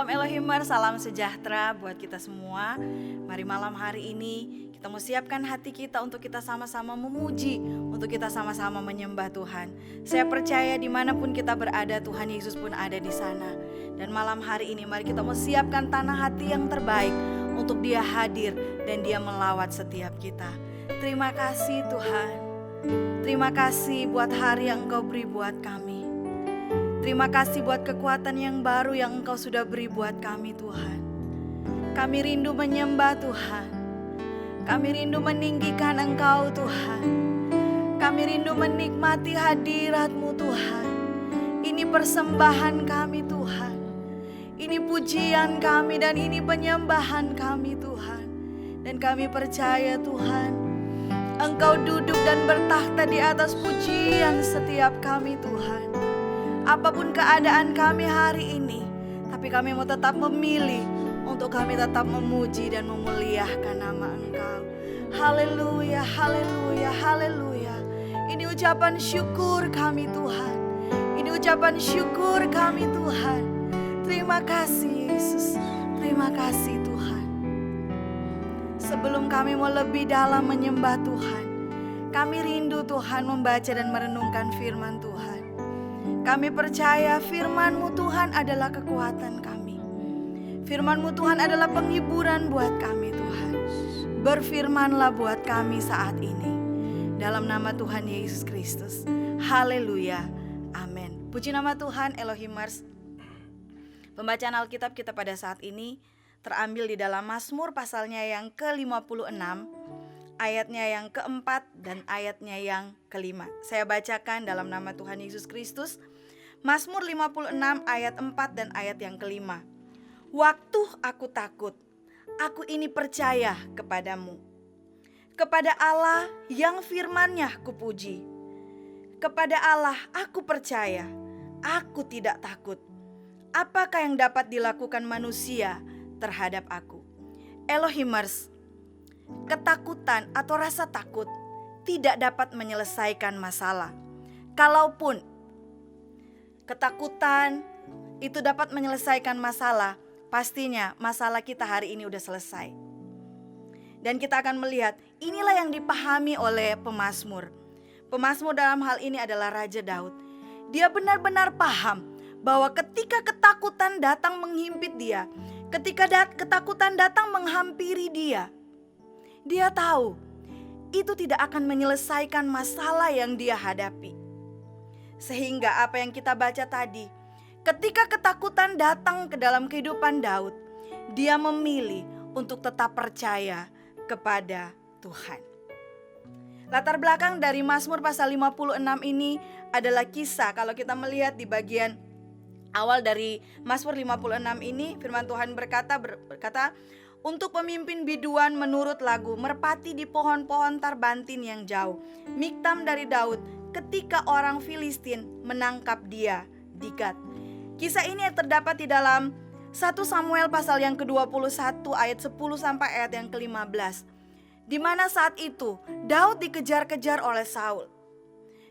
Shalom Elohimers, salam sejahtera buat kita semua. Mari malam hari ini kita mau siapkan hati kita untuk kita sama-sama memuji, untuk kita sama-sama menyembah Tuhan. Saya percaya dimanapun kita berada, Tuhan Yesus pun ada di sana. Dan malam hari ini mari kita mau siapkan tanah hati yang terbaik untuk Dia hadir dan Dia melawat setiap kita. Terima kasih Tuhan. Terima kasih buat hari yang Engkau beri buat kami. Terima kasih buat kekuatan yang baru yang Engkau sudah beri buat kami Tuhan. Kami rindu menyembah Tuhan. Kami rindu meninggikan Engkau Tuhan. Kami rindu menikmati hadirat-Mu Tuhan. Ini persembahan kami Tuhan. Ini pujian kami dan ini penyembahan kami Tuhan. Dan kami percaya Tuhan, Engkau duduk dan bertakhta di atas pujian setiap kami Tuhan. Apapun keadaan kami hari ini, tapi kami mau tetap memilih untuk kami tetap memuji dan memuliakan nama Engkau. Haleluya, haleluya, haleluya. Ini ucapan syukur kami Tuhan. Ini ucapan syukur kami Tuhan. Terima kasih Yesus, terima kasih Tuhan. Sebelum kami mau lebih dalam menyembah Tuhan, kami rindu Tuhan membaca dan merenungkan firman Tuhan. Kami percaya firman-Mu Tuhan adalah kekuatan kami. Firman-Mu Tuhan adalah penghiburan buat kami Tuhan. Berfirmanlah buat kami saat ini. Dalam nama Tuhan Yesus Kristus. Haleluya. Amin. Puji nama Tuhan Elohimers. Pembacaan Alkitab kita pada saat ini terambil di dalam Mazmur pasalnya yang ke-56. Ayatnya yang keempat dan ayatnya yang kelima. Saya bacakan dalam nama Tuhan Yesus Kristus. Mazmur 56 ayat 4 dan ayat yang kelima. Waktu aku takut, aku ini percaya kepadamu. Kepada Allah yang firman-Nya kupuji. Kepada Allah aku percaya, aku tidak takut. Apakah yang dapat dilakukan manusia terhadap aku? Elohimers, ketakutan atau rasa takut tidak dapat menyelesaikan masalah. Kalaupun ketakutan itu dapat menyelesaikan masalah, pastinya masalah kita hari ini udah selesai. Dan kita akan melihat inilah yang dipahami oleh pemazmur. Pemazmur dalam hal ini adalah Raja Daud. Dia benar-benar paham bahwa ketika ketakutan datang menghimpit dia, ketika ketakutan datang menghampiri dia, dia tahu itu tidak akan menyelesaikan masalah yang dia hadapi. Sehingga apa yang kita baca tadi, ketika ketakutan datang ke dalam kehidupan Daud, dia memilih untuk tetap percaya kepada Tuhan. Latar belakang dari Mazmur pasal 56 ini adalah kisah. Kalau kita melihat di bagian awal dari Mazmur 56 ini, firman Tuhan berkata, untuk pemimpin biduan menurut lagu, merpati di pohon-pohon tarbantin yang jauh. Miktam dari Daud ketika orang Filistin menangkap dia di Gat. Kisah ini terdapat di dalam 1 Samuel pasal yang ke-21 ayat 10 sampai ayat yang ke-15. Di mana saat itu Daud dikejar-kejar oleh Saul.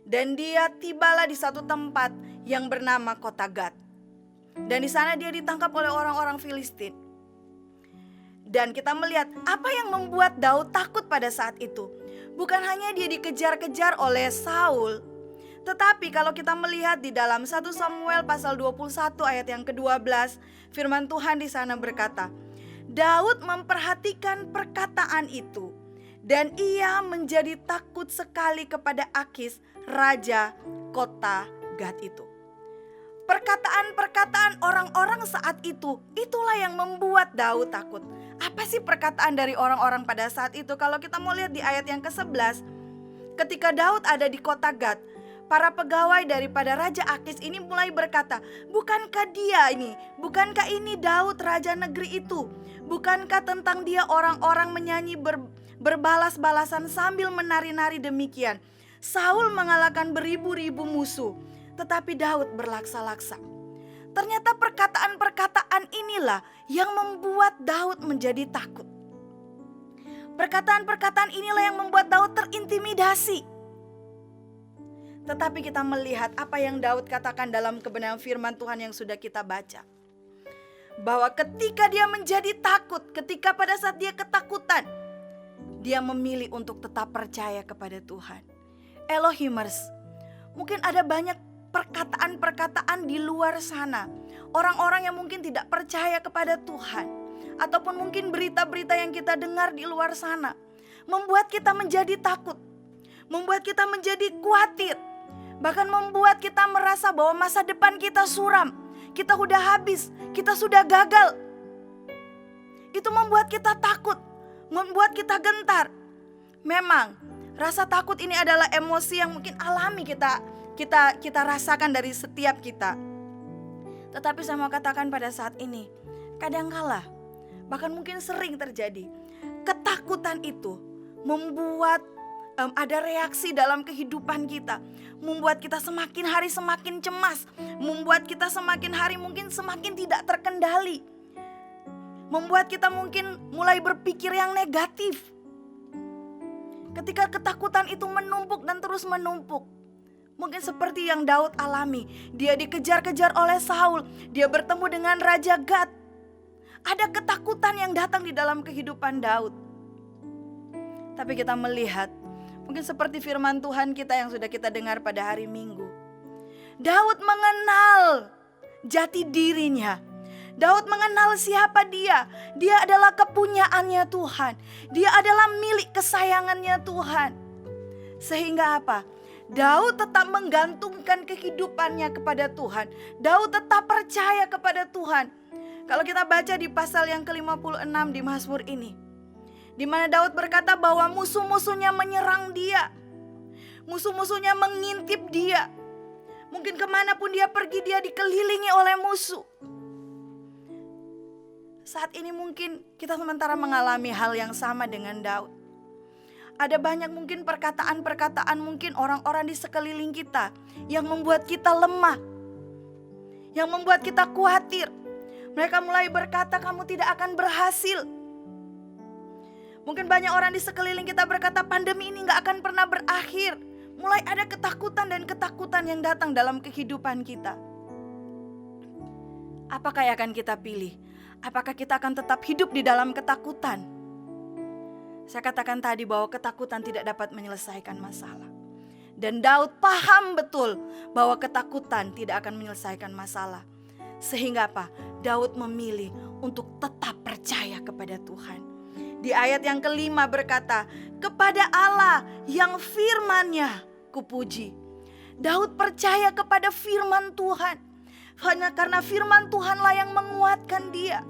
Dan dia tibalah di satu tempat yang bernama kota Gat. Dan di sana dia ditangkap oleh orang-orang Filistin. Dan kita melihat apa yang membuat Daud takut pada saat itu. Bukan hanya dia dikejar-kejar oleh Saul, tetapi kalau kita melihat di dalam 1 Samuel pasal 21 ayat yang ke-12, firman Tuhan di sana berkata, Daud memperhatikan perkataan itu dan ia menjadi takut sekali kepada Akis, raja kota Gat itu. Perkataan-perkataan orang-orang saat itu, itulah yang membuat Daud takut. Apa sih perkataan dari orang-orang pada saat itu? Kalau kita mau lihat di ayat yang ke-11, ketika Daud ada di kota Gat, para pegawai daripada Raja Akis ini mulai berkata, bukankah ini Daud raja negeri itu? Bukankah tentang dia orang-orang menyanyi berbalas-balasan sambil menari-nari demikian? Saul mengalahkan beribu-ribu musuh, tetapi Daud berlaksa-laksa. Ternyata perkataan-perkataan inilah yang membuat Daud menjadi takut. Perkataan-perkataan inilah yang membuat Daud terintimidasi. Tetapi kita melihat apa yang Daud katakan dalam kebenaran firman Tuhan yang sudah kita baca. bahwa ketika dia menjadi takut, ketika pada saat dia ketakutan, dia memilih untuk tetap percaya kepada Tuhan. Elohimers, mungkin ada banyak perkataan-perkataan di luar sana, orang-orang yang mungkin tidak percaya kepada Tuhan, ataupun mungkin berita-berita yang kita dengar di luar sana membuat kita menjadi takut, membuat kita menjadi khawatir, bahkan membuat kita merasa bahwa masa depan kita suram, kita sudah habis, kita sudah gagal. Itu membuat kita takut, membuat kita gentar. Memang rasa takut ini adalah emosi yang mungkin alami kita rasakan dari setiap kita. Tetapi saya mau katakan pada saat ini, kadangkala bahkan mungkin sering terjadi, ketakutan itu membuat ada reaksi dalam kehidupan kita, membuat kita semakin hari semakin cemas, membuat kita semakin hari mungkin semakin tidak terkendali, membuat kita mungkin mulai berpikir yang negatif. Ketika ketakutan itu menumpuk dan terus menumpuk, mungkin seperti yang Daud alami, dia dikejar-kejar oleh Saul, dia bertemu dengan Raja Gad. Ada ketakutan yang datang di dalam kehidupan Daud. Tapi kita melihat, mungkin seperti firman Tuhan kita yang sudah kita dengar pada hari Minggu, Daud mengenal jati dirinya. Daud mengenal siapa dia. Dia adalah kepunyaannya Tuhan. Dia adalah milik kesayangannya Tuhan. Sehingga apa? Daud tetap menggantungkan kehidupannya kepada Tuhan. Daud tetap percaya kepada Tuhan. Kalau kita baca di pasal yang ke-56 di Mazmur ini, di mana Daud berkata bahwa musuh-musuhnya menyerang dia, musuh-musuhnya mengintip dia. Mungkin kemanapun dia pergi, dia dikelilingi oleh musuh. Saat ini mungkin kita sementara mengalami hal yang sama dengan Daud. Ada banyak mungkin perkataan-perkataan mungkin orang-orang di sekeliling kita yang membuat kita lemah, yang membuat kita khawatir. Mereka mulai berkata, kamu tidak akan berhasil. Mungkin banyak orang di sekeliling kita berkata, pandemi ini gak akan pernah berakhir. Mulai ada ketakutan dan ketakutan yang datang dalam kehidupan kita. Apakah yang akan kita pilih? Apakah kita akan tetap hidup di dalam ketakutan? Saya katakan tadi bahwa ketakutan tidak dapat menyelesaikan masalah. Dan Daud paham betul bahwa ketakutan tidak akan menyelesaikan masalah. Sehingga apa? Daud memilih untuk tetap percaya kepada Tuhan. Di ayat yang kelima berkata, kepada Allah yang firman-Nya kupuji. Daud percaya kepada firman Tuhan. Hanya karena firman Tuhanlah yang menguatkan dia.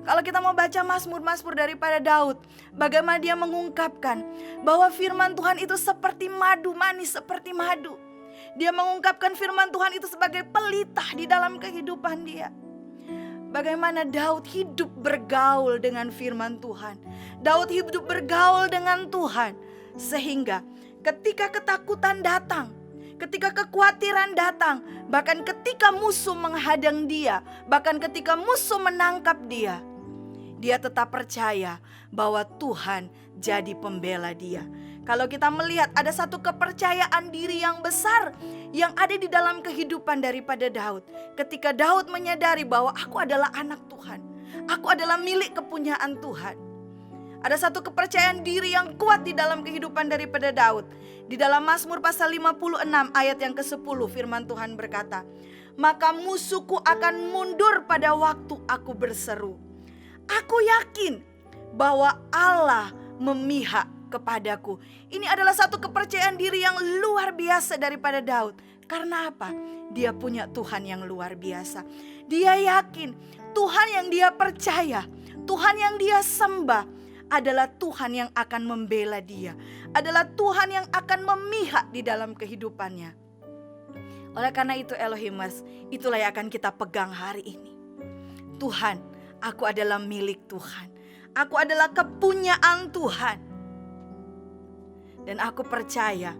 Kalau kita mau baca Mazmur-Mazmur daripada Daud, bagaimana dia mengungkapkan bahwa firman Tuhan itu seperti madu, manis seperti madu. Dia mengungkapkan firman Tuhan itu sebagai pelita di dalam kehidupan dia. Bagaimana Daud hidup bergaul dengan firman Tuhan. Daud hidup bergaul dengan Tuhan. Sehingga ketika ketakutan datang, ketika kekhawatiran datang, bahkan ketika musuh menghadang dia, bahkan ketika musuh menangkap dia, dia tetap percaya bahwa Tuhan jadi pembela dia. Kalau kita melihat ada satu kepercayaan diri yang besar yang ada di dalam kehidupan daripada Daud. Ketika Daud menyadari bahwa aku adalah anak Tuhan, aku adalah milik kepunyaan Tuhan. Ada satu kepercayaan diri yang kuat di dalam kehidupan daripada Daud. Di dalam Mazmur pasal 56 ayat yang ke-10 firman Tuhan berkata, maka musuhku akan mundur pada waktu aku berseru. Aku yakin bahwa Allah memihak kepadaku. Ini adalah satu kepercayaan diri yang luar biasa daripada Daud. Karena apa? Dia punya Tuhan yang luar biasa. Dia yakin Tuhan yang dia percaya, Tuhan yang dia sembah adalah Tuhan yang akan membela dia, adalah Tuhan yang akan memihak di dalam kehidupannya. Oleh karena itu Elohimers, itulah yang akan kita pegang hari ini. Tuhan, aku adalah milik Tuhan. Aku adalah kepunyaan Tuhan. Dan aku percaya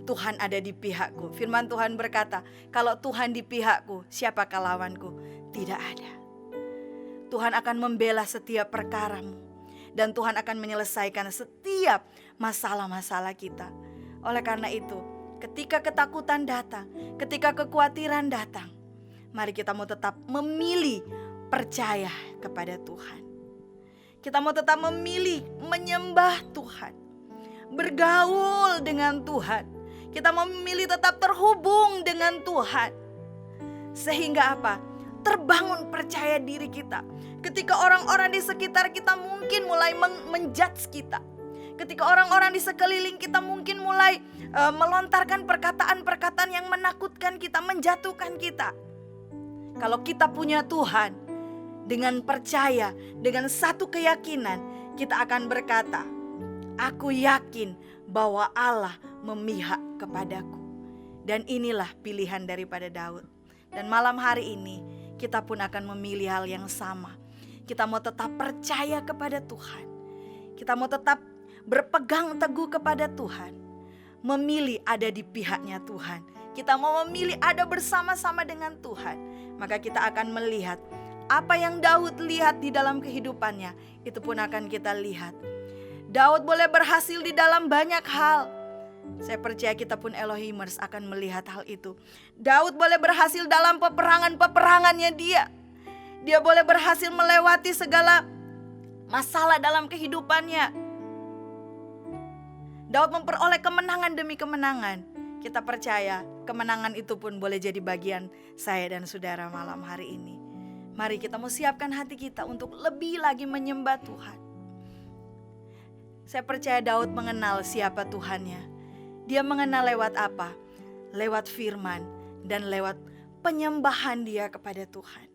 Tuhan ada di pihakku. Firman Tuhan berkata, kalau Tuhan di pihakku, siapakah lawanku? Tidak ada. Tuhan akan membela setiap perkaramu. Dan Tuhan akan menyelesaikan setiap masalah-masalah kita. Oleh karena itu, ketika ketakutan datang, ketika kekhawatiran datang, mari kita mau tetap memilih percaya kepada Tuhan. Kita mau tetap memilih menyembah Tuhan, bergaul dengan Tuhan. Kita mau memilih tetap terhubung dengan Tuhan. Sehingga apa? Terbangun percaya diri kita. Ketika orang-orang di sekitar kita mungkin mulai menjudge kita. Ketika orang-orang di sekeliling kita mungkin mulai melontarkan perkataan-perkataan yang menakutkan kita, menjatuhkan kita. Kalau kita punya Tuhan, dengan percaya, dengan satu keyakinan, kita akan berkata, aku yakin bahwa Allah memihak kepadaku. Dan inilah pilihan daripada Daud. Dan malam hari ini kita pun akan memilih hal yang sama. Kita mau tetap percaya kepada Tuhan. Kita mau tetap berpegang teguh kepada Tuhan. Memilih ada di pihaknya Tuhan. Kita mau memilih ada bersama-sama dengan Tuhan. Maka kita akan melihat apa yang Daud lihat di dalam kehidupannya, itu pun akan kita lihat. Daud boleh berhasil di dalam banyak hal. Saya percaya kita pun Elohimers akan melihat hal itu. Daud boleh berhasil dalam peperangannya dia. Dia boleh berhasil melewati segala masalah dalam kehidupannya. Daud memperoleh kemenangan demi kemenangan. Kita percaya kemenangan itu pun boleh jadi bagian saya dan saudara malam hari ini. Mari kita mau siapkan hati kita untuk lebih lagi menyembah Tuhan. Saya percaya Daud mengenal siapa Tuhannya. Dia mengenal lewat apa? Lewat firman dan lewat penyembahan dia kepada Tuhan.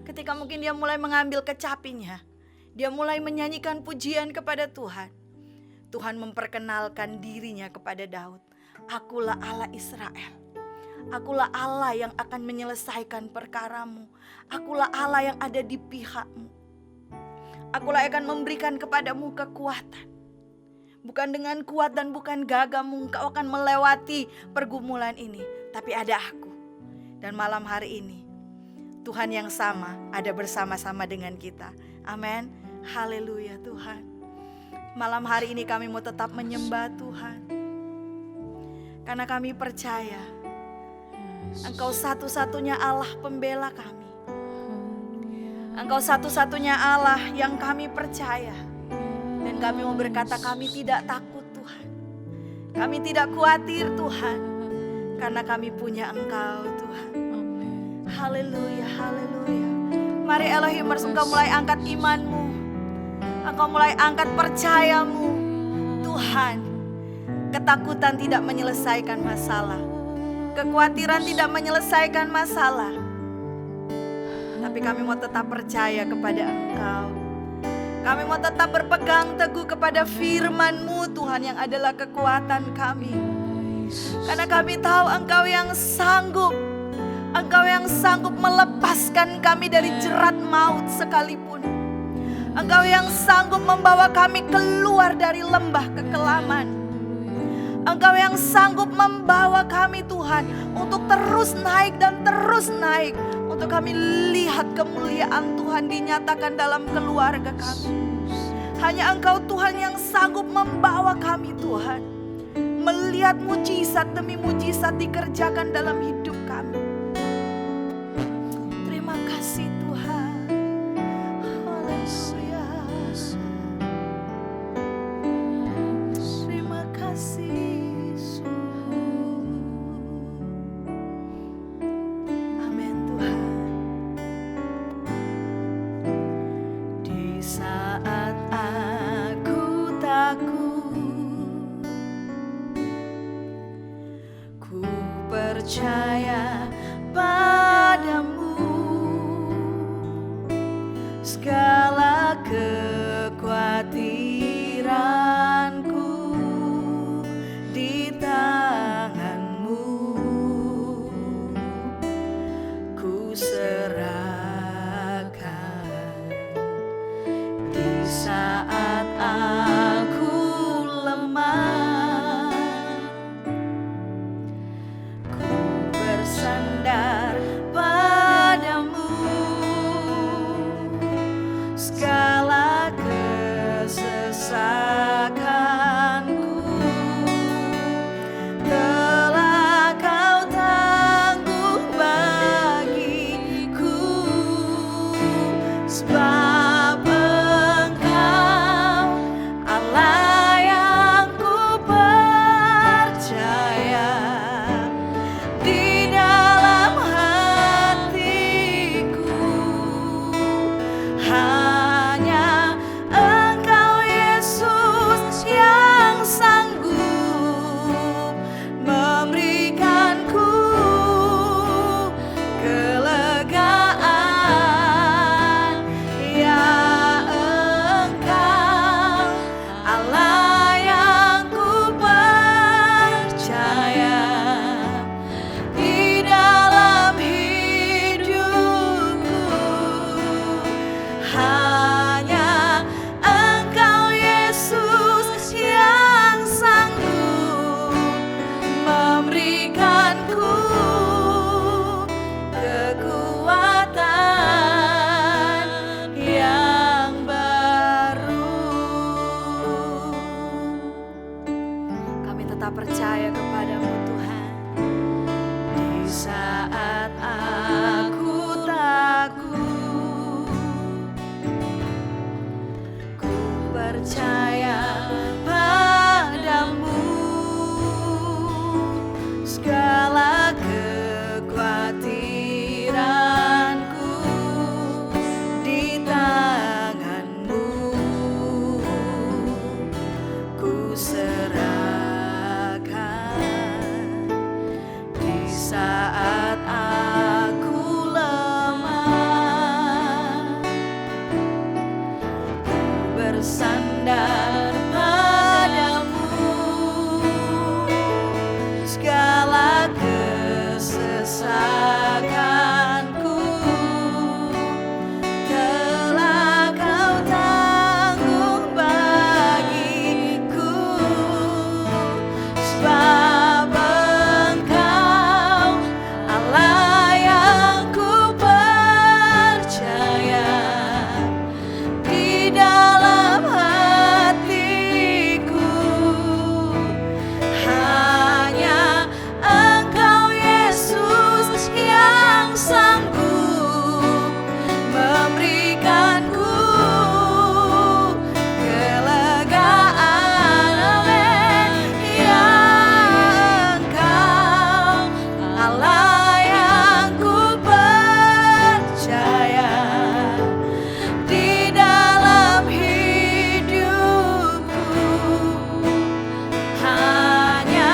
Ketika mungkin dia mulai mengambil kecapinya, dia mulai menyanyikan pujian kepada Tuhan. Tuhan memperkenalkan dirinya kepada Daud. Akulah Allah Israel. Akulah Allah yang akan menyelesaikan perkaramu. Akulah Allah yang ada di pihakmu. Akulah yang akan memberikan kepadamu kekuatan. Bukan dengan kuat dan bukan gagahmu engkau akan melewati pergumulan ini. Tapi ada aku. Dan malam hari ini Tuhan yang sama ada bersama-sama dengan kita. Amin. Haleluya Tuhan. Malam hari ini kami mau tetap menyembah Tuhan. Karena kami percaya Engkau satu-satunya Allah pembela kami. Engkau satu-satunya Allah yang kami percaya. Dan kami mau berkata kami tidak takut Tuhan. Kami tidak khawatir Tuhan. Karena kami punya Engkau Tuhan. Haleluya, haleluya. Mari Elohimers, Engkau mulai angkat imanmu. Engkau mulai angkat percayamu. Tuhan, ketakutan tidak menyelesaikan masalah. Kekhawatiran tidak menyelesaikan masalah. Tapi kami mau tetap percaya kepada Engkau. Kami mau tetap berpegang teguh kepada firman-Mu Tuhan yang adalah kekuatan kami. Karena kami tahu Engkau yang sanggup. Engkau yang sanggup melepaskan kami dari jerat maut sekalipun. Engkau yang sanggup membawa kami keluar dari lembah kekelaman. Engkau yang sanggup membawa kami Tuhan untuk terus naik dan terus naik. Untuk kami lihat kemuliaan Tuhan dinyatakan dalam keluarga kami. Hanya Engkau Tuhan yang sanggup membawa kami Tuhan. Melihat mujizat demi mujizat dikerjakan dalam hidup kami. Terima kasih Tuhan. Haleluya. Terima kasih. Percaya padamu, segala kekhawatiranku di tanganmu, ku serahkan di saat aku lemah. kita percaya kepadamu Tuhan. Di saat aku takut, ku percaya padamu. Segala kekhawatiranku di tanganmu, ku serahkan. Di saat aku lemah, ku bersandar padamu. Segala kesesakanku telah kau tanggung bagiku, sebab Engkau Allah yang ku percaya. Di dalam hatiku hanya Engkau Yesus yang sanggup memberikanku kelegaan. Amin. Ya Engkau Allah yang ku percaya. Di dalam hidupku hanya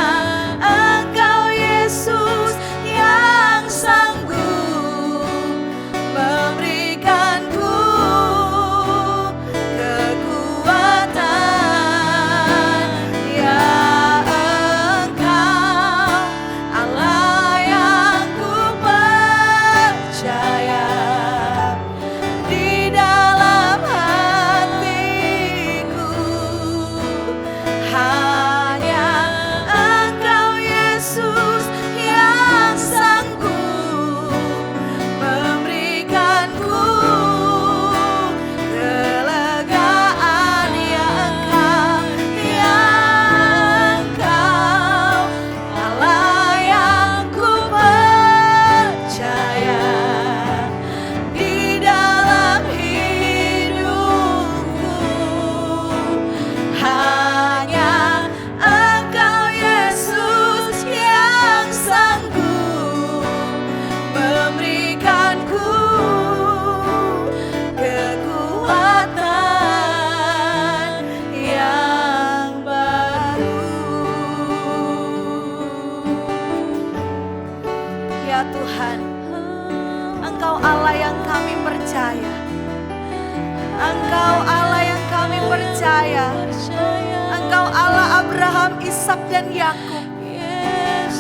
Engkau Yesus yang sanggup memberikanku kekuatan. Ya Engkau Allah yang ku percaya. Di dalam hatiku hanya Engkau Yesus yang sanggup memberikanku kelegaan. Ya Engkau Allah yang ku percaya. Di dalam hidupku hanya Engkau Yesus yang sanggup memberikanku kekuatan yang baru. Ya Tuhan, Engkau Allah yang kami percaya. Engkau Allah yang kami percaya. Engkau Allah Abraham, Ishak dan Yakub.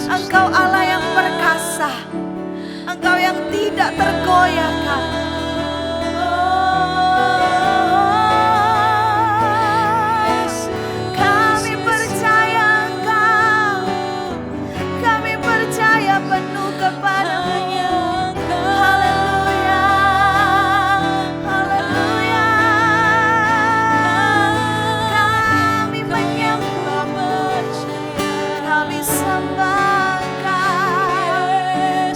Engkau Allah yang perkasa. Engkau yang tidak tergoyahkan. Kami percaya Engkau. Kami percaya penuh kepadamu. Haleluya. Haleluya. Kami menyembah-Mu. Kami sembah Engkau.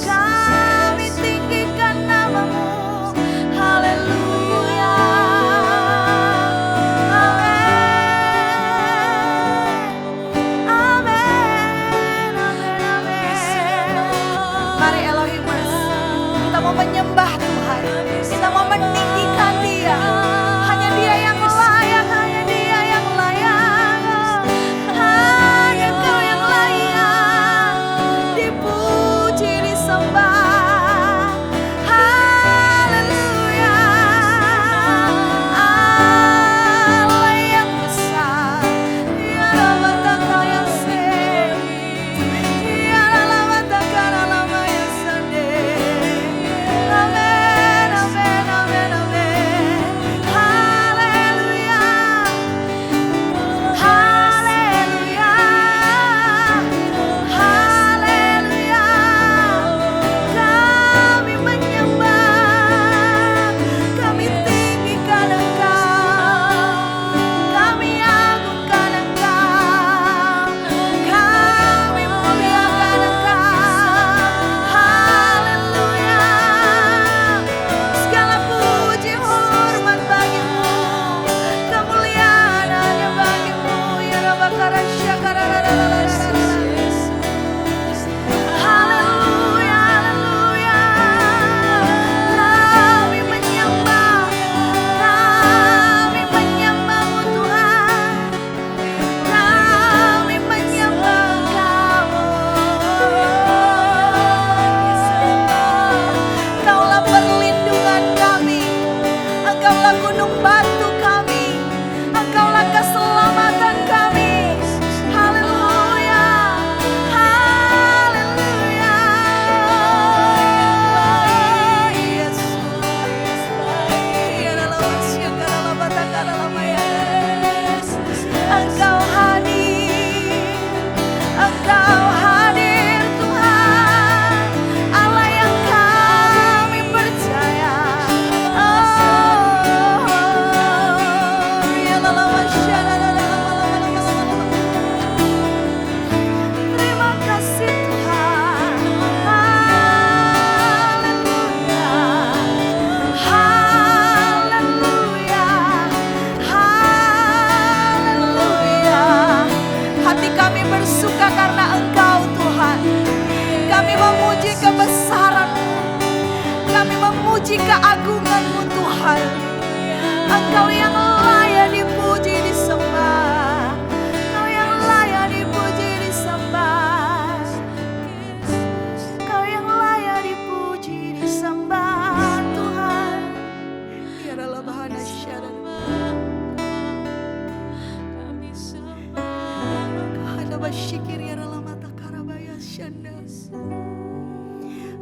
Kami tinggikan nama-Mu.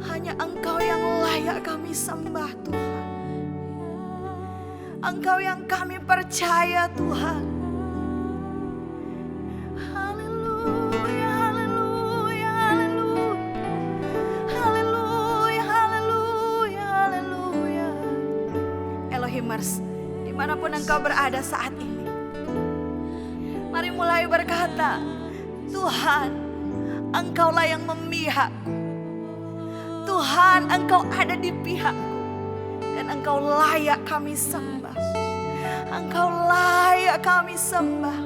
Hanya Engkau yang layak kami sembah Tuhan. Engkau yang kami percaya Tuhan. Haleluya, haleluya, haleluya. Haleluya, haleluya, haleluya. Elohimers, dimanapun Engkau berada saat ini, mari mulai berkata, Tuhan, Engkaulah yang memihak. Tuhan, Engkau ada di pihakku. Dan Engkau layak kami sembah. Engkau layak kami sembah.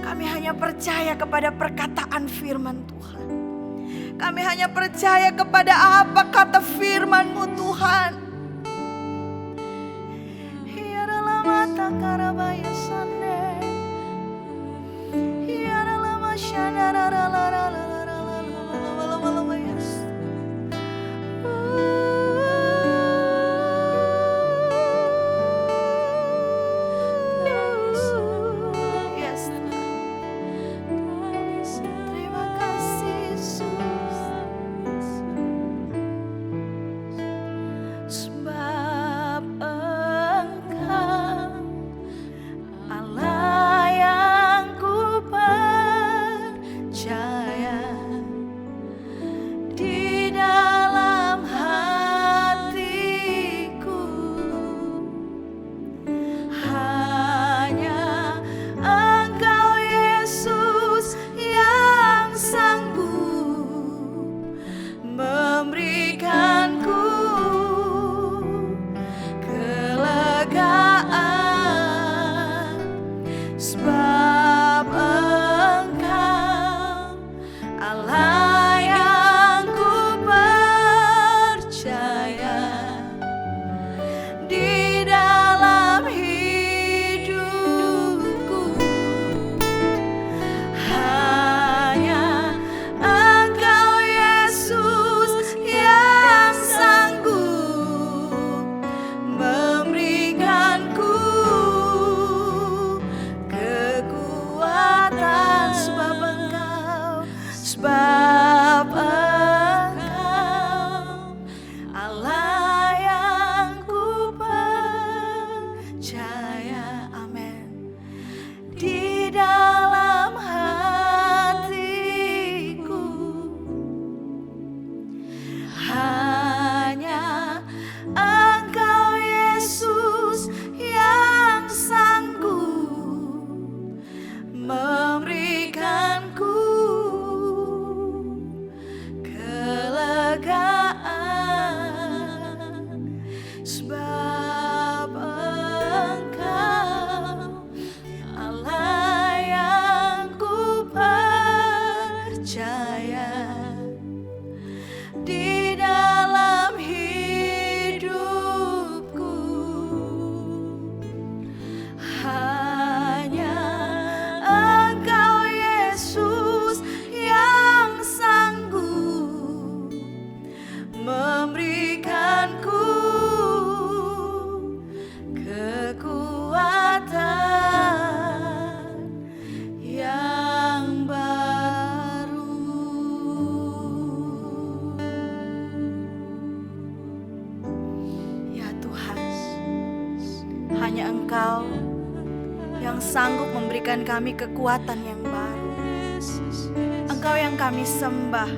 Kami hanya percaya kepada perkataan firman Tuhan. Kami hanya percaya kepada apa kata firman-Mu Tuhan. Hanya Engkau yang sanggup memberikan kami kekuatan yang baru. Engkau yang kami sembah.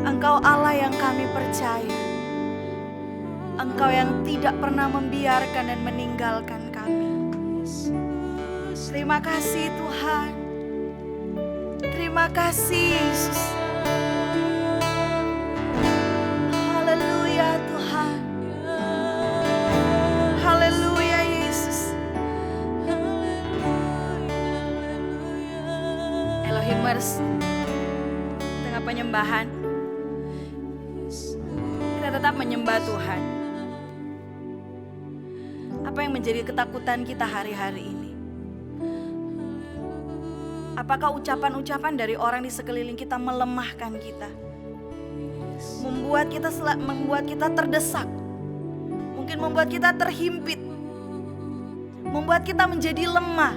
Engkau Allah yang kami percaya. Engkau yang tidak pernah membiarkan dan meninggalkan kami. Terima kasih Tuhan. Terima kasih Yesus. Haleluya Tuhan. Haleluya Yesus. Elohimers, tengah penyembahan kita tetap menyembah Tuhan. Apa yang menjadi ketakutan kita hari-hari ini? Apakah ucapan-ucapan dari orang di sekeliling kita melemahkan kita? Membuat kita terdesak. Mungkin membuat kita terhimpit. Membuat kita menjadi lemah.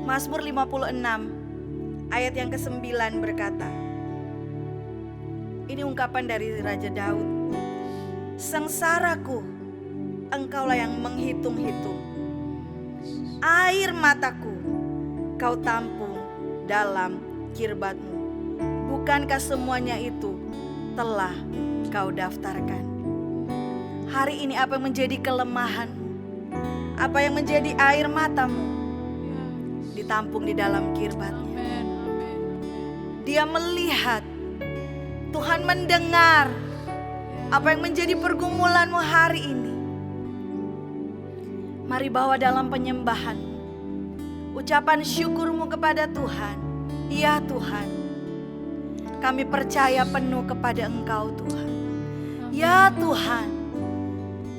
Mazmur 56 ayat yang ke-9 berkata, ini ungkapan dari Raja Daud. Sengsaraku, engkaulah yang menghitung-hitung. Air mataku, kau tampung dalam kirbatmu. Bukankah semuanya itu telah kau daftarkan? Hari ini apa yang menjadi kelemahanmu? Apa yang menjadi air matamu? Ditampung di dalam kirbatnya. Dia melihat, Tuhan mendengar apa yang menjadi pergumulanmu hari ini. Mari bawa dalam penyembahan ucapan syukurmu kepada Tuhan. Ya Tuhan, kami percaya penuh kepada Engkau Tuhan. Ya Tuhan,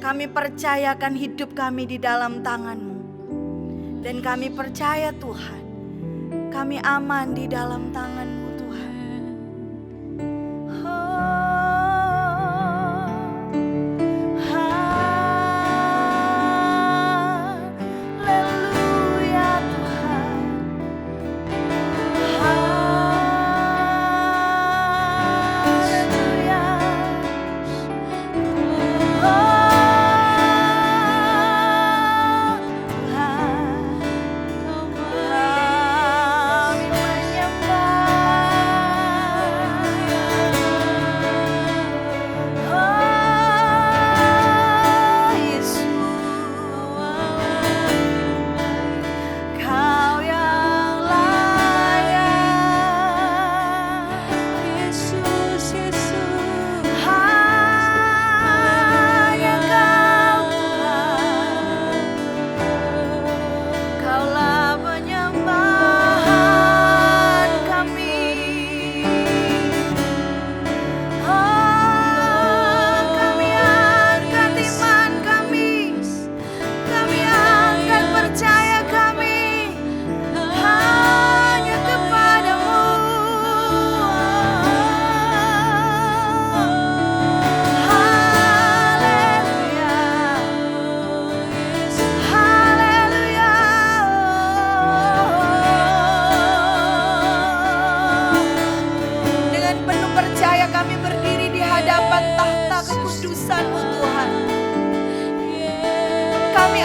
kami percayakan hidup kami di dalam tangan-Mu. Dan kami percaya Tuhan, kami aman di dalam tangan-Mu Tuhan.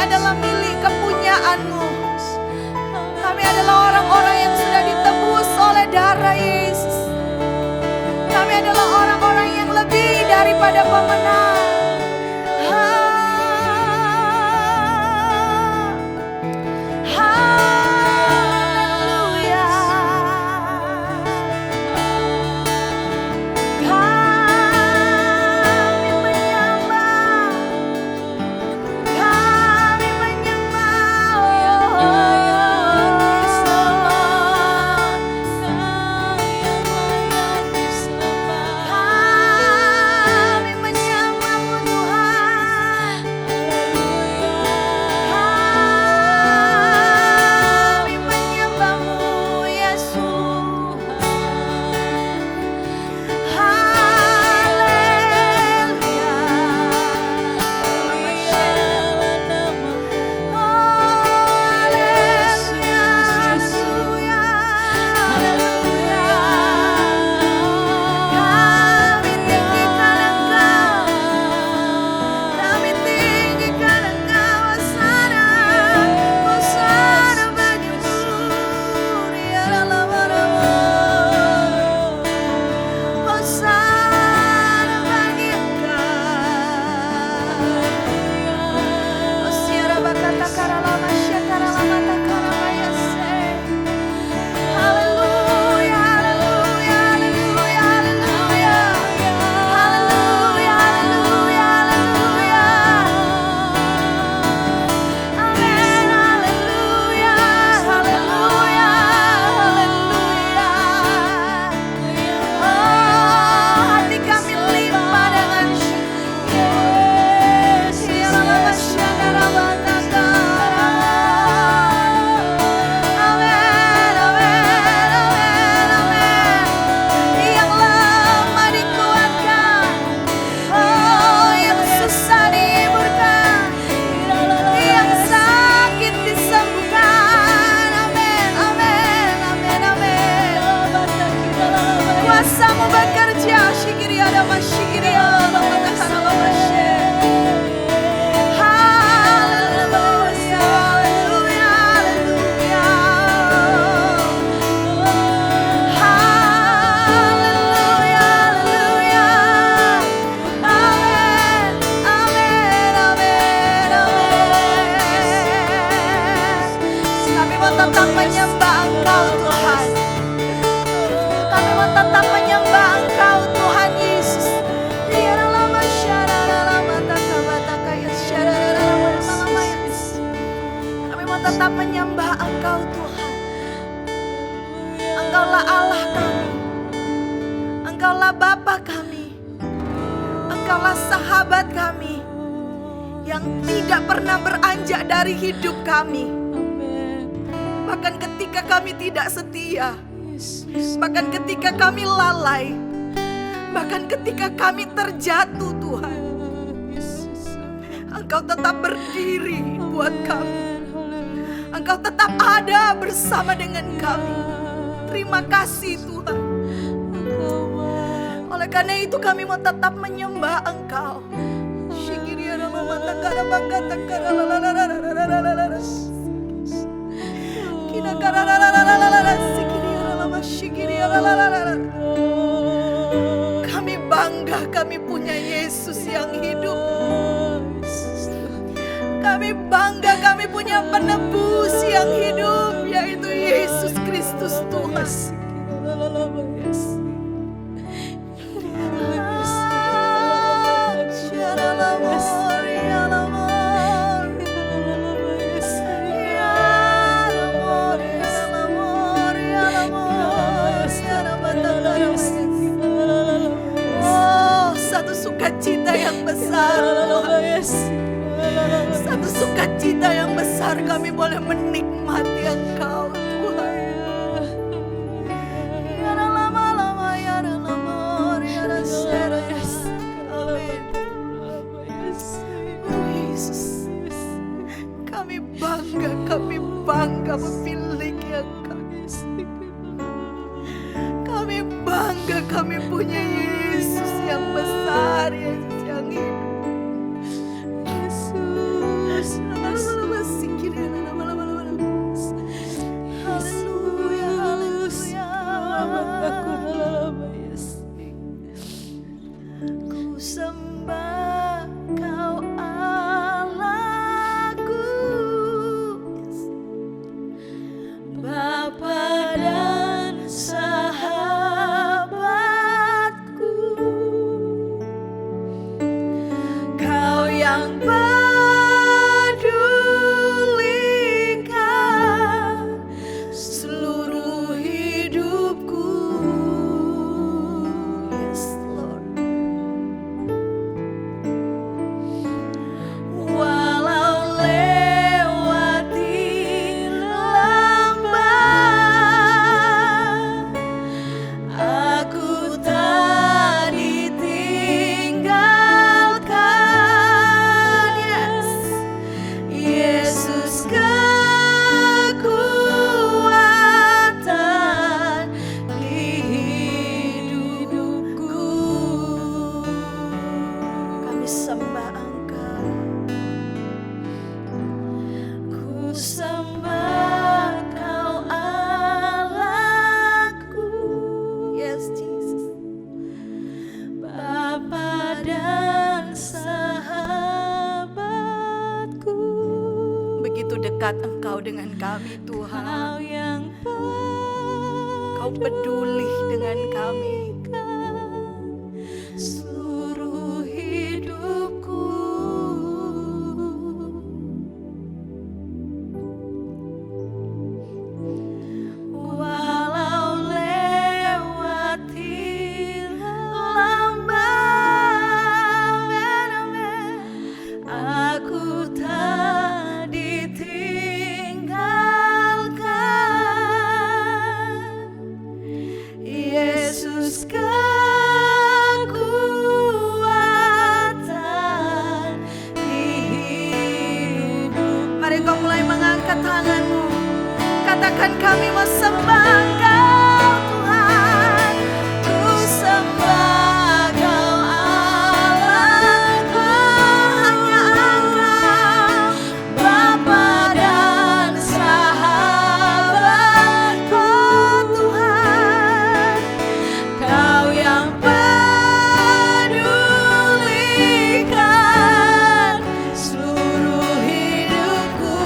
Adalah milik kepunyaan-Mu. Kami adalah orang-orang yang sudah ditebus oleh darah Yesus. Kami adalah orang-orang yang lebih daripada pemenang. Menyembah tetap menyembah Engkau Tuhan. Kami mau tetap menyembah Engkau Tuhan Yesus. Kami mau tetap menyembah Engkau Tuhan. Engkaulah Allah kami. Engkaulah Bapa kami. Engkaulah sahabat kami yang tidak pernah beranjak dari hidup kami. Bahkan ketika kami tidak setia, bahkan ketika kami lalai, bahkan ketika kami terjatuh Tuhan, Engkau tetap berdiri buat kami. Engkau tetap ada bersama dengan kami. Terima kasih Tuhan. Oleh karena itu kami mau tetap menyembah Engkau. Kami bangga kami punya Yesus yang hidup. Kami bangga kami punya penebus yang hidup, yaitu Yesus Kristus Tuhan. Oh, satu sukacita yang besar, satu sukacita yang besar kami boleh menikmati Engkau Tuhan. Kami bangga memiliki Engkau. Kami bangga kami punya Yesus yang besar, Yesus yang hidup. Haleluya, haleluya. Ku sembah Kau Allahku, Bapa dan sahabatku. Kau yang pedulikan seluruh hidupku. Yes, Lord. Walau lewati lembah, aku tak ditinggalkan. Yes, Yesus kekuatan di hidupku. Kami sembah Engkau. Ku sembah Kau Allahku. Yes, Jesus. Bapa dan sahabatku. Begitu dekat Engkau dengan kami Tuhan. Kau peduli dengan kami. Seluruh hidupku. Walau lewati lembah, aku tak ditinggalkan. Yesus kekuatan di hidup. Mari kau mulai mengangkat tanganmu. Katakan kami mau sembah Engkau Tuhan. Ku sembah Kau Allahku, hanya Engkau Bapa dan sahabatku Tuhan. Kau yang pedulikan seluruh hidupku.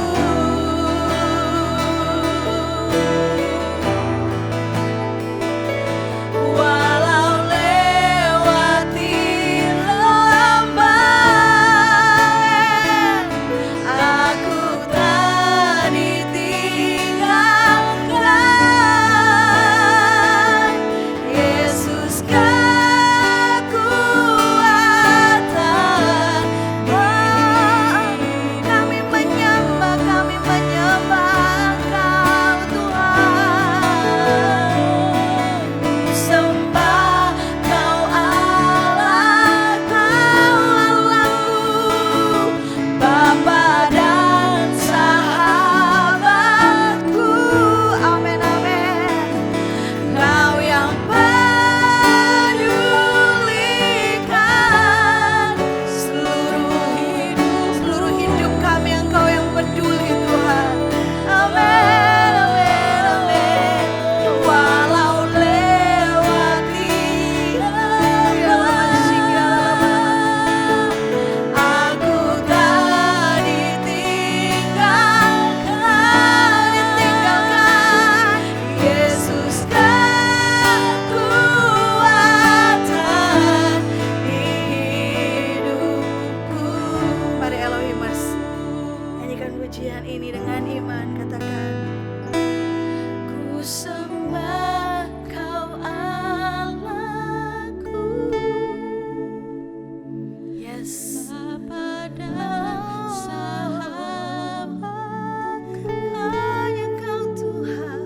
pujian ini dengan iman, katakan. Ku sembah Kau Allahku. Yes. Pada sahabatku hanya Kau Tuhan,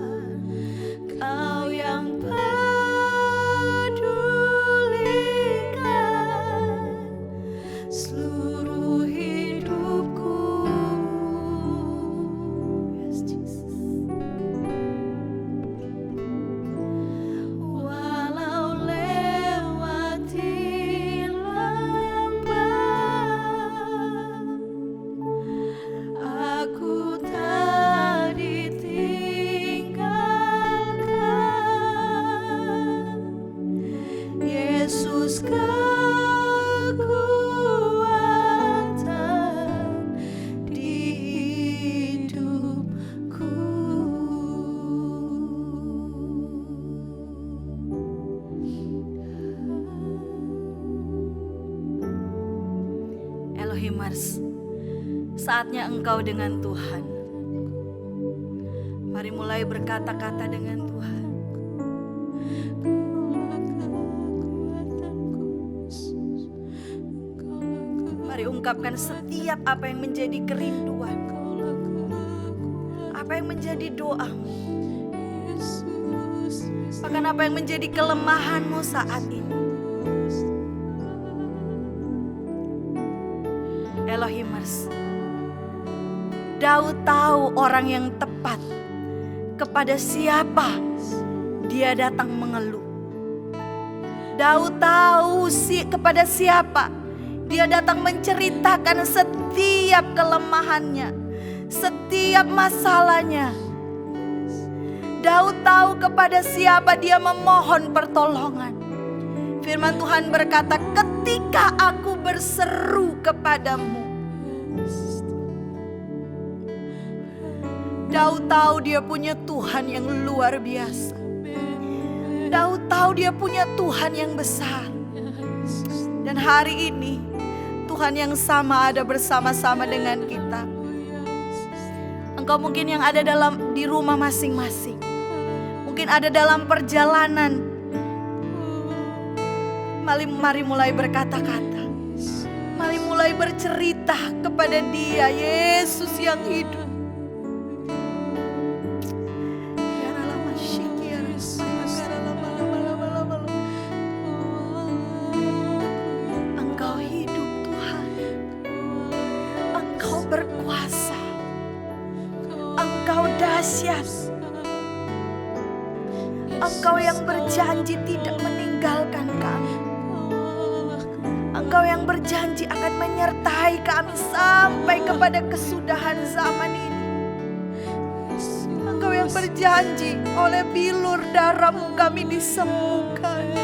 Kau yang pedulikan seluruh hidupku. Yes, Jesus. Walau lewati lembah, aku tak ditinggalkan. Yesus kekuatan di hidupku. Elohimers, saatnya engkau dengan Tuhan. Mari mulai berkata-kata dengan Tuhan. Mari ungkapkan setiap apa yang menjadi kerinduan, apa yang menjadi doamu, bahkan apa yang menjadi kelemahanmu saat ini. Elohimers, Daud tahu orang yang tepat kepada siapa dia datang mengeluh. Daud tahu kepada siapa dia datang menceritakan setiap kelemahannya, setiap masalahnya. Daud tahu kepada siapa dia memohon pertolongan. Firman Tuhan berkata, ketika aku berseru kepadamu. Daud tahu dia punya Tuhan yang luar biasa. Daud tahu dia punya Tuhan yang besar. Dan hari ini Tuhan yang sama ada bersama-sama dengan kita. Engkau mungkin yang ada di rumah masing-masing, mungkin ada dalam perjalanan. Mari mulai berkata-kata, mari mulai bercerita kepada Dia, Yesus yang hidup. Berkuasa, Engkau dahsyat, Engkau yang berjanji tidak meninggalkan kami, Engkau yang berjanji akan menyertai kami sampai kepada kesudahan zaman ini. Engkau yang berjanji oleh bilur darah-Mu kami disembuhkan.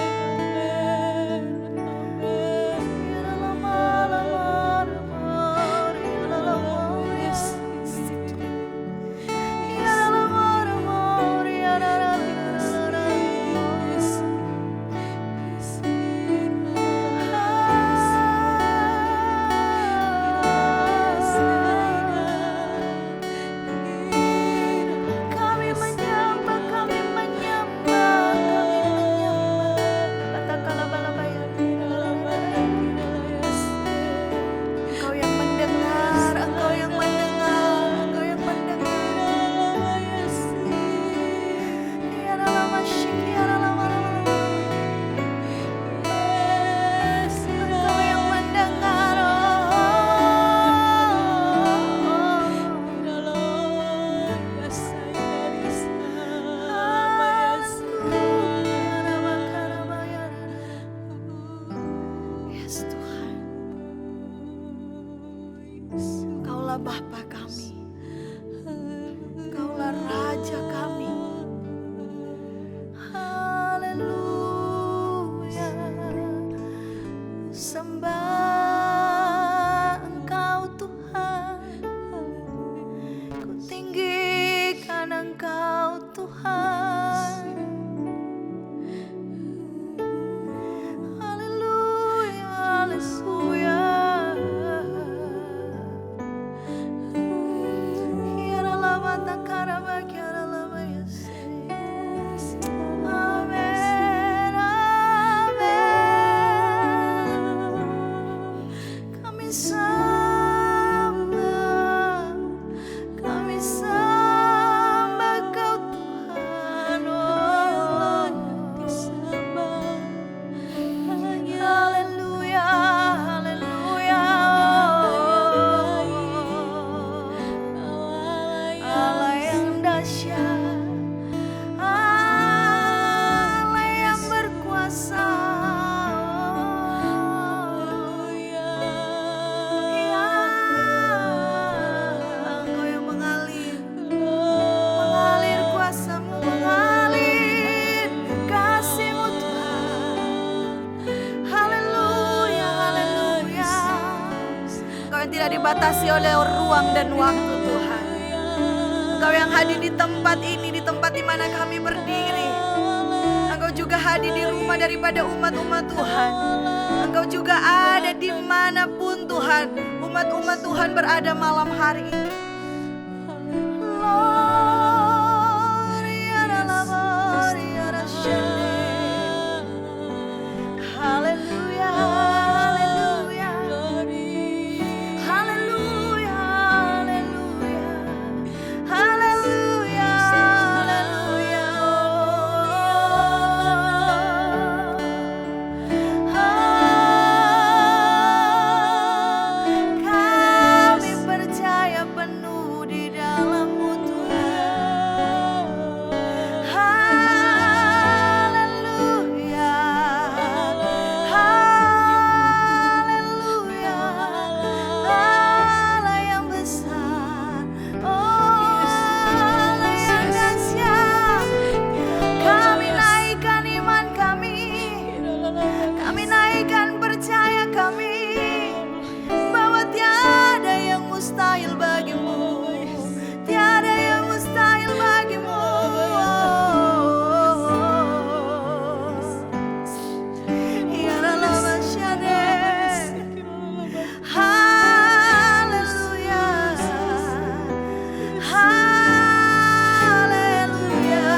Bapa kami, Kaulah Raja kami. Haleluya, sembah Engkau Tuhan, ku tinggikan Engkau Tuhan. Haleluya, haleluya. dibatasi oleh ruang dan waktu Tuhan. Engkau yang hadir di tempat ini, di tempat di mana kami berdiri. Engkau juga hadir di rumah daripada umat-umat Tuhan. Engkau juga ada dimanapun Tuhan, umat-umat Tuhan berada malam hari ini. Haleluya, haleluya, haleluya, haleluya, haleluya, haleluya. Kami percaya penuh di dalam-Mu Tuhan. Haleluya, haleluya, Allah yang besar, oh Allah yang dahsyat. Kami naikkan iman kami naikkan percaya kami, bahwa tiada yang mustahil bagimu, tiada yang mustahil bagimu. Ya Allah, haleluya, haleluya,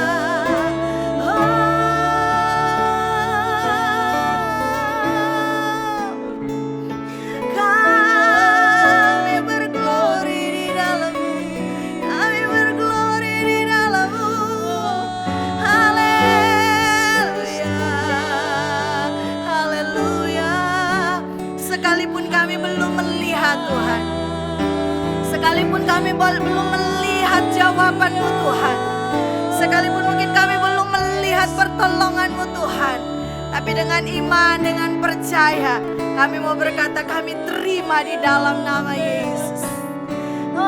kami berglori di dalam-Mu, kami berglori di dalam-Mu. Haleluya, haleluya. Sekalipun kami belum melihat Tuhan, sekalipun kami belum melihat jawaban-Mu Tuhan, sekalipun mungkin kami belum melihat pertolongan-Mu Tuhan, tapi dengan iman, dengan percaya, kami mau berkata kami terima di dalam nama Yesus. Oh,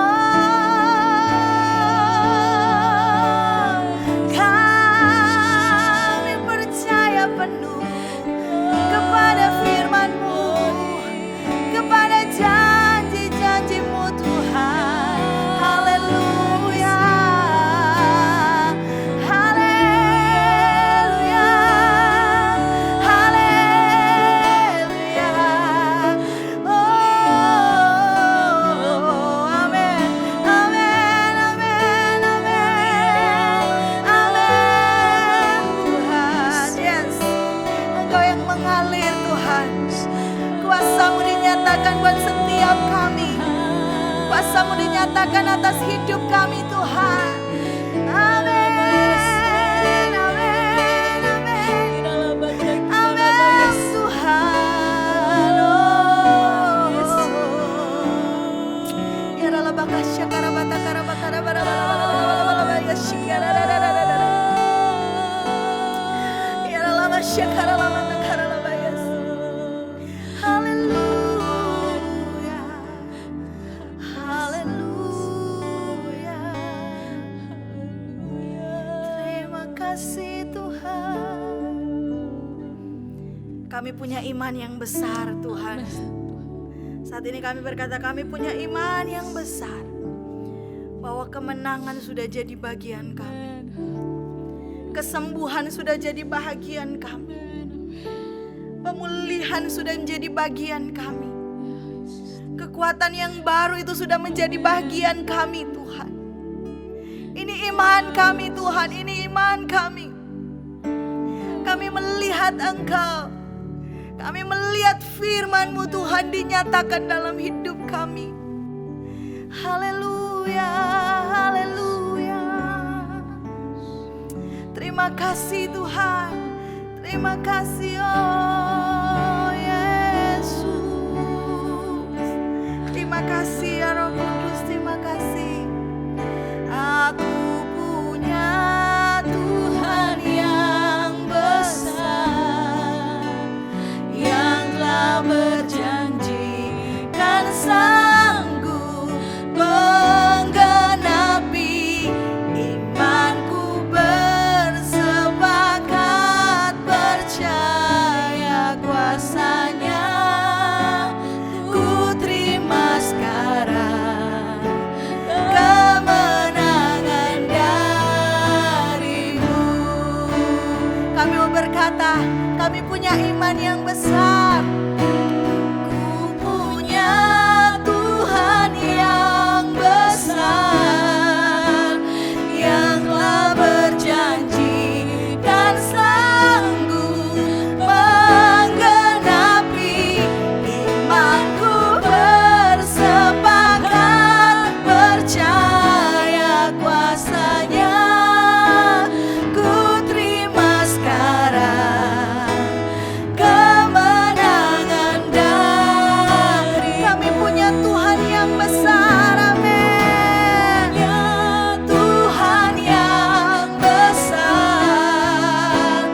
kami percaya penuh kepada firman-Mu, kepada janji-janji-Mu Tuhan. Haleluya, haleluya, haleluya. Oh, amin, amin, amin, amin, amin. Tuhan, yes, Engkau yang mengalir Tuhan. Kuasa-Mu dinyatakan buat setiap kami. Kuasa-Mu dinyatakan atas hidup kami Tuhan. Amin, amin, amin, amin Tuhan. Oh, ya Allah, bakasya karabata karabakara bara ya shikara. Ya Allah, masya karabata karabaya. Haleluya, haleluya. Terima kasih Tuhan. Kami punya iman yang besar Tuhan. Saat ini kami berkata kami punya iman yang besar, bahwa kemenangan sudah jadi bagian kami, kesembuhan sudah jadi bagian kami, pemulihan sudah menjadi bagian kami, kekuatan yang baru itu sudah menjadi bagian kami Tuhan. Ini iman kami Tuhan, ini iman kami. Kami melihat Engkau, kami melihat firman-Mu Tuhan dinyatakan dalam hidup kami. Haleluya, haleluya. Terima kasih Tuhan, terima kasih oh Yesus. Terima kasih ya Roh Kudus, terima kasih. Aku punya Tuhan yang besar, yang telah berjanji kan sanggup menggenapi. Imanku bersepakat percaya Kami punya iman yang besar. Ku punya Tuhan yang besar, yang telah berjanji dan sanggup menggenapi. Imanku bersepakat percaya kuasa-Nya. Ku terima sekarang kemenangan dari. Kami punya Tuhan yang besar, amin. Tuhan yang besar,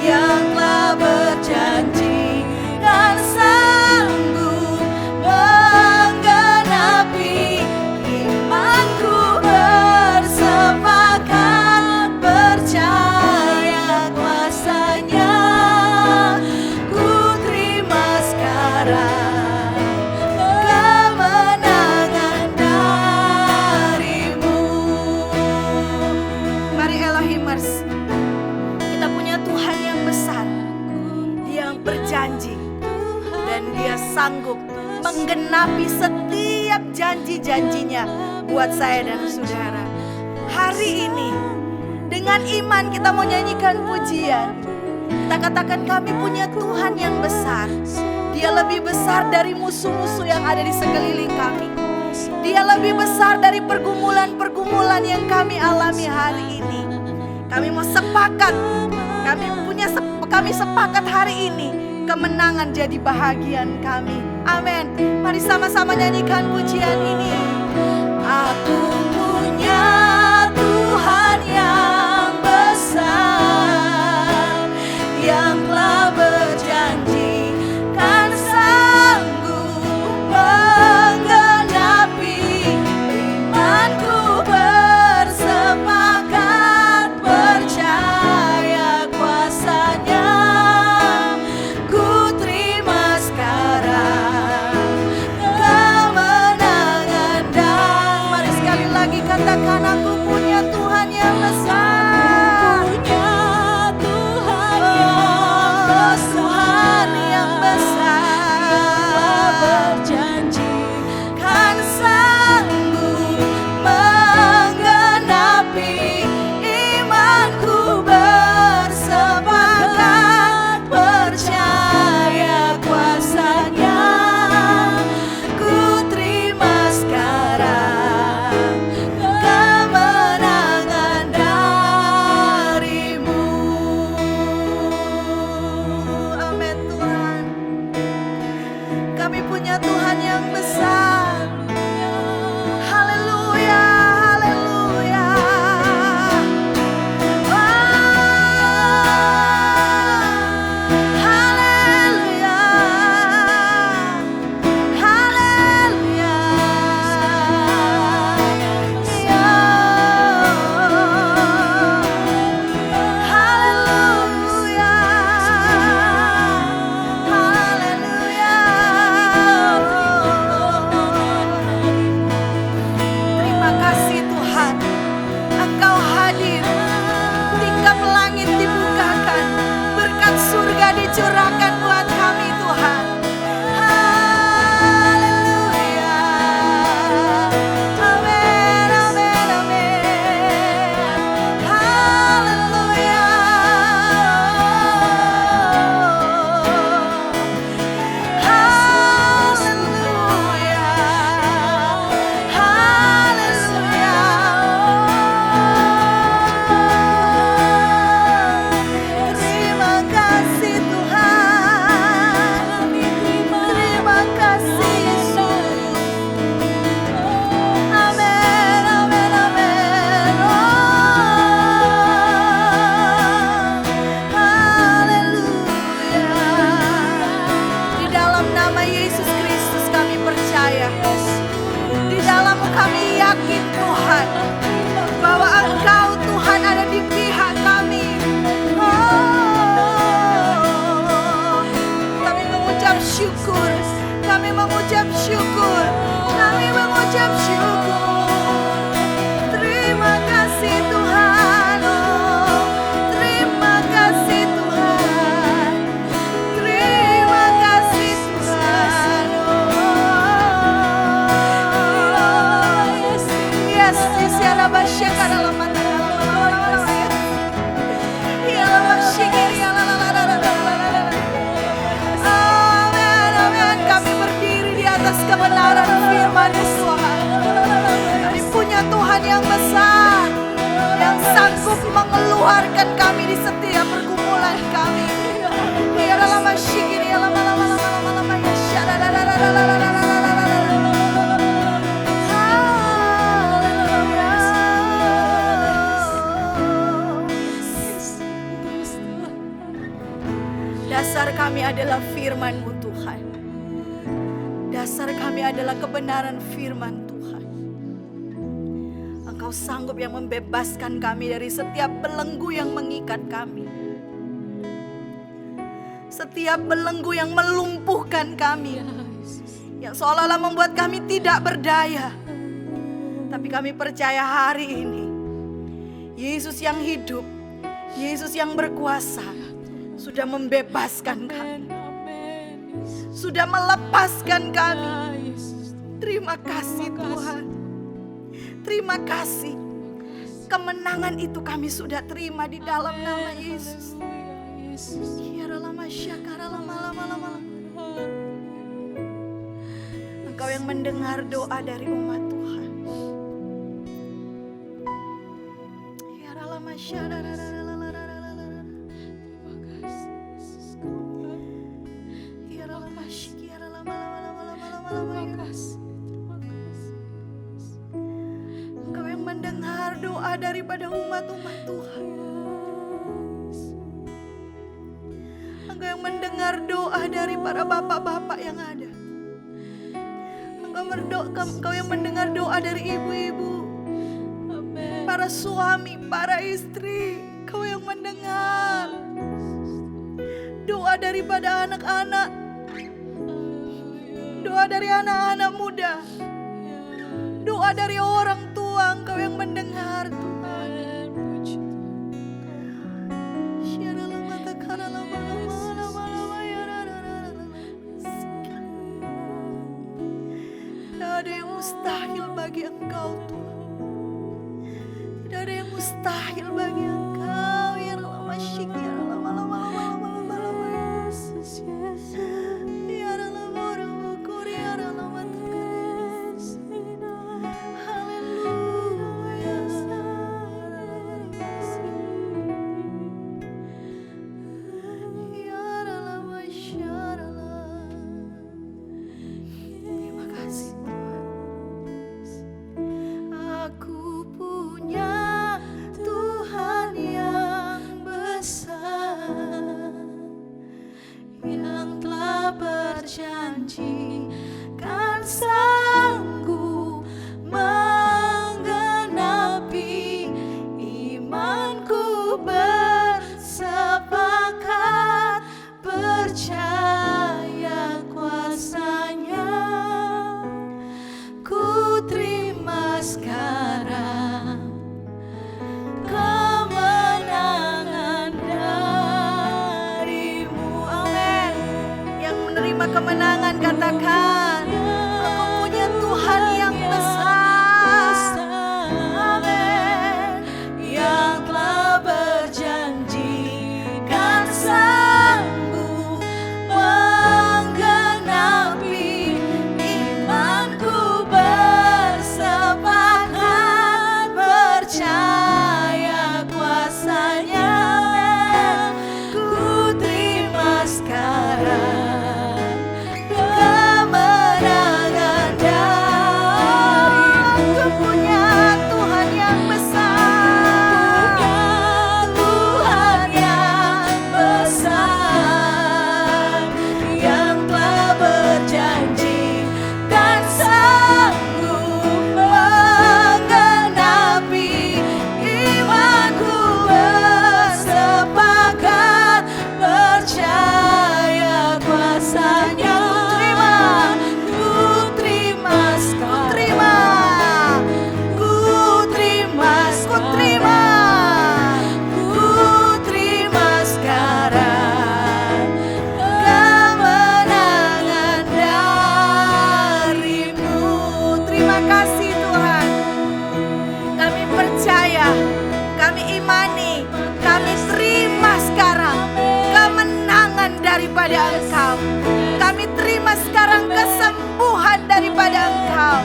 yang telah berjanji dan sanggup menggenapi. Imanku bersepakat percaya kuasa-Nya. Ku terima sekarang kemenangan dari-Mu. Mari Elohimers, kita punya Tuhan yang besar. Dia berjanji dan Dia sanggup menggenapi setiap janji-janjinya buat saya dan saudara. Hari ini dengan iman kita mau nyanyikan pujian. Kita katakan kami punya Tuhan yang besar. Dia lebih besar dari musuh-musuh yang ada di sekeliling kami. Dia lebih besar dari pergumulan-pergumulan yang kami alami hari ini. Kami mau sepakat, kami sepakat hari ini kemenangan jadi bahagian kami. Amin. Mari sama-sama nyanyikan pujian ini. Aku punya Tuhan yang besar, yang telah berjanji kan sanggup menggenapi. Imanku bersepakat percaya kuasa-Nya. Ku terima sekarang kemenangan dan. Mari sekali lagi katakan, aku punya Tuhan yang besar. Tuhan yang besar, berjanji kan sanggup menggenapi. Imanku bersepakat percaya kuasa-Nya. Ku terima sekarang kemenangan dari-Mu. Amin Tuhan. Kami punya Tuhan yang besar. Haleluya, haleluya. Haleluya, haleluya. Haleluya, haleluya. Terima kasih Tuhan, Engkau hadir. Tingkap langit dibukakan, berkat surga dicurahkan buat kami Tuhan. Haleluya. Amin, amin, amin. Haleluya. Haleluya. Haleluya. Terima kasih Tuhan. Terima kasih Yesus. Amin, amin, amin. Haleluya. Di dalam nama Yesus Kristus kami percaya. Di dalam-Mu kami yakin Tuhan bahwa Engkau Tuhan ada di pihak kami. Kami mengucap syukur. Kami mengucap syukur. Kami mengucap syukur. Terima kasih Tuhan. Terima kasih Tuhan. Amin. Kami berdiri di atas kebenaran firman Tuhan. Kami punya Tuhan yang besar, yang sanggup mengeluarkan kami di setiap pergumulan kami. Dasar kami adalah firman-Mu Tuhan. Dasar kami adalah kebenaran firman Tuhan. Engkau sanggup yang membebaskan kami dari setiap belenggu yang mengikat kami. Setiap belenggu yang melumpuhkan kami, yang seolah-olah membuat kami tidak berdaya. Tapi kami percaya hari ini Yesus yang hidup, Yesus yang berkuasa sudah membebaskan kami, sudah melepaskan kami. Terima kasih Tuhan. Terima kasih. Kemenangan itu kami sudah terima di dalam nama Yesus. Engkau yang mendengar doa dari umat Tuhan. Engkau yang mendengar doa daripada umat-umat Tuhan. Engkau yang mendengar doa dari para bapak-bapak yang ada. Engkau yang mendengar doa dari ibu-ibu, para suami, para istri. Engkau yang mendengar doa daripada anak-anak, doa dari anak-anak muda, doa dari orang tua. Engkau yang mendengar Tuhan. Tidak ada yang mustahil bagi Engkau Tuhan. Tidak ada yang mustahil bagi Engkau. Ya Allah, masyik, ya Allah, ya Allah, barabukur, ya Allah, matakas. Haleluya. Ya Allah, masyarallah. Terima kasih Tuhan. Aku punya Tuhan daripada Engkau. Kami terima sekarang kesembuhan daripada Engkau.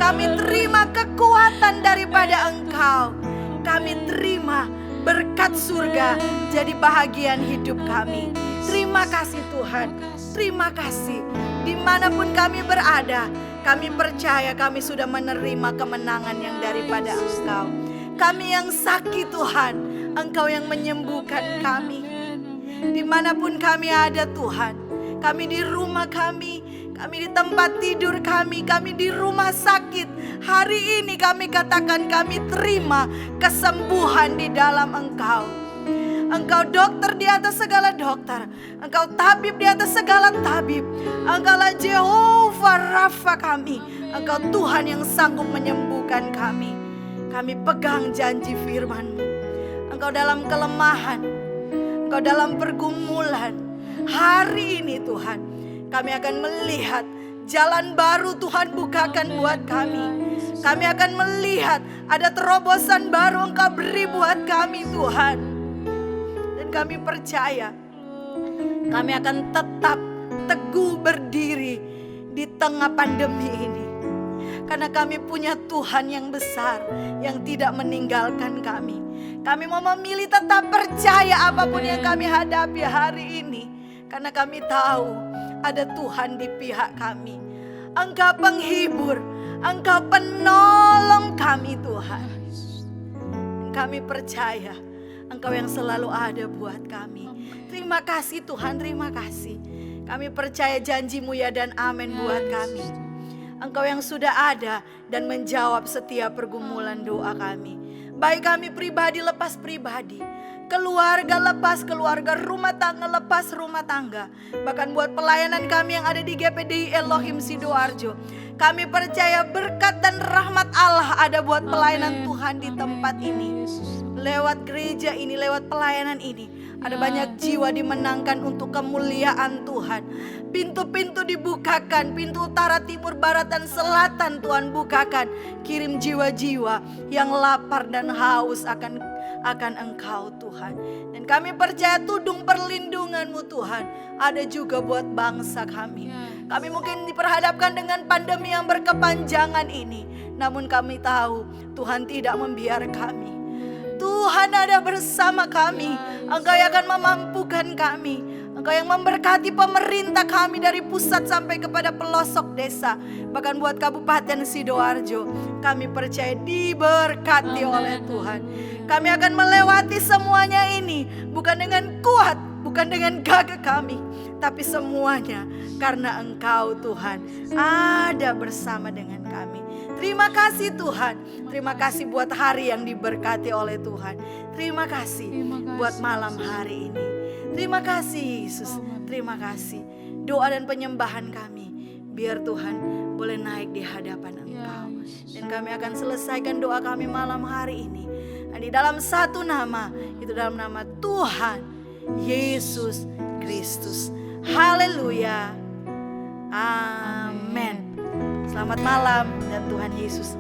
Kami terima kekuatan daripada Engkau. Kami terima berkat surga jadi bahagian hidup kami. Terima kasih Tuhan. Terima kasih. Dimanapun kami berada, kami percaya kami sudah menerima kemenangan yang daripada Engkau. Kami yang sakit Tuhan, Engkau yang menyembuhkan kami. Dimanapun kami ada Tuhan, kami di rumah kami di tempat tidur kami di rumah sakit. Hari ini kami katakan kami terima kesembuhan di dalam Engkau. Engkau dokter di atas segala dokter. Engkau tabib di atas segala tabib. Engkaulah Jehovah Rafa kami. Engkau Tuhan yang sanggup menyembuhkan kami. Kami pegang janji firman-Mu. Engkau dalam kelemahan, Engkau dalam pergumulan. Hari ini Tuhan, kami akan melihat jalan baru Tuhan bukakan buat kami. Kami akan melihat ada terobosan baru Engkau beri buat kami Tuhan. Kami percaya kami akan tetap teguh berdiri di tengah pandemi ini. Karena kami punya Tuhan yang besar yang tidak meninggalkan kami. Kami mau memilih tetap percaya apapun yang kami hadapi hari ini. Karena kami tahu ada Tuhan di pihak kami. Engkau penghibur, Engkau penolong kami Tuhan. Kami percaya Engkau yang selalu ada buat kami. Terima kasih Tuhan, terima kasih. Kami percaya janji-Mu ya dan amin buat kami. Engkau yang sudah ada dan menjawab setiap pergumulan doa kami. Baik kami pribadi lepas pribadi, keluarga lepas keluarga, rumah tangga lepas rumah tangga. Bahkan buat pelayanan kami yang ada di GPDI Elohim Sidoarjo. Kami percaya berkat dan rahmat Allah ada buat pelayanan Tuhan di tempat ini. Lewat gereja ini, lewat pelayanan ini, ada banyak jiwa dimenangkan untuk kemuliaan Tuhan. Pintu-pintu dibukakan, pintu utara, timur, barat, dan selatan Tuhan bukakan. Kirim jiwa-jiwa yang lapar dan haus akan Engkau Tuhan. Dan kami percaya tudung perlindungan-Mu Tuhan ada juga buat bangsa kami. Kami mungkin diperhadapkan dengan pandemi yang berkepanjangan ini, namun kami tahu Tuhan tidak membiarkan kami. Tuhan ada bersama kami. Engkau yang akan memampukan kami. Engkau yang memberkati pemerintah kami dari pusat sampai kepada pelosok desa. Bahkan buat Kabupaten Sidoarjo, kami percaya diberkati oleh Tuhan. Kami akan melewati semuanya ini bukan dengan kuat, bukan dengan gagah kami, tapi semuanya karena Engkau Tuhan ada bersama dengan kami. Terima kasih Tuhan. Terima kasih buat hari yang diberkati oleh Tuhan. Terima kasih buat malam hari ini. Terima kasih Yesus. Terima kasih. Doa dan penyembahan kami, biar Tuhan boleh naik di hadapan Engkau. Dan kami akan selesaikan doa kami malam hari ini di dalam satu nama, itu dalam nama Tuhan Yesus Kristus. Haleluya. Amin. Selamat malam dan Tuhan Yesus